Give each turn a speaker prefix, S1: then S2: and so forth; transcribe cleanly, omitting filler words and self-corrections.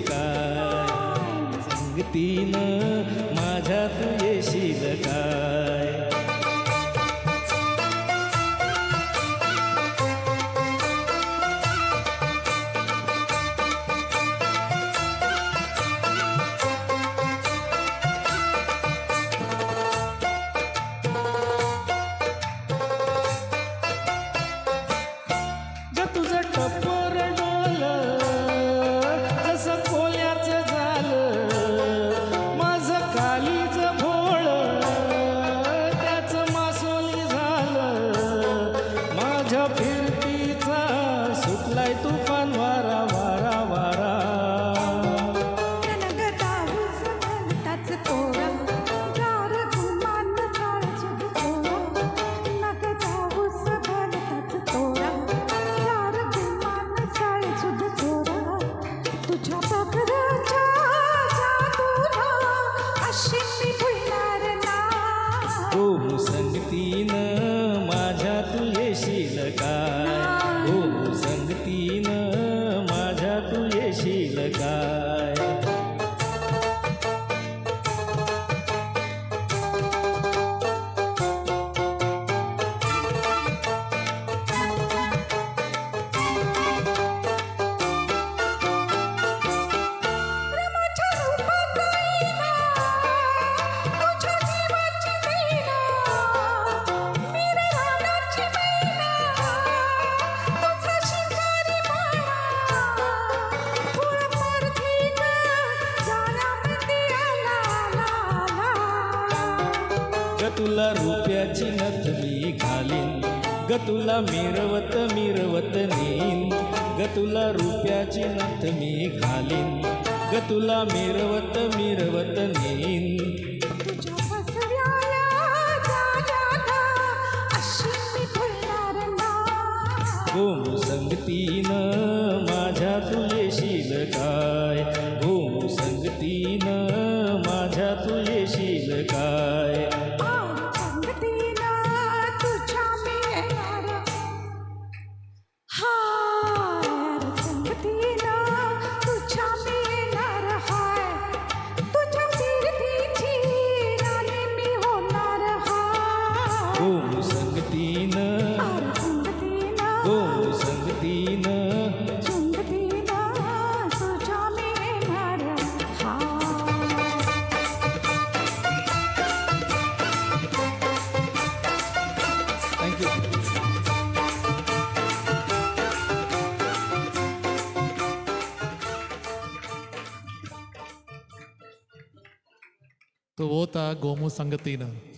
S1: काय संगतीनं माझ्या तू येशील काय तुझं टप्पर डोलं जसं कोल्याचं झालं माझं कालीचं भोळं त्याचं मासोली झालं माझ्या फिरतीचा सुटलाय तुफान वारा वारा वारा हो संगतीनं माझ्या तू येशील काय हो संगतीनं माझ्या तू येशील काय तुला रुपयाची नथ मी घालीन ग तुला मिरवत मिरवत नेईन ग तुला रुपयाची नथ मी घालीन ग तुला मिरवत मिरवत नेईन हो संगतीनं माझ्या तू येशील काय हो संगतीनं माझ्या तू येशील काय हो संगतीनं हो संगतीनं थँक्यू
S2: तो वो था गोमू संगतीनं.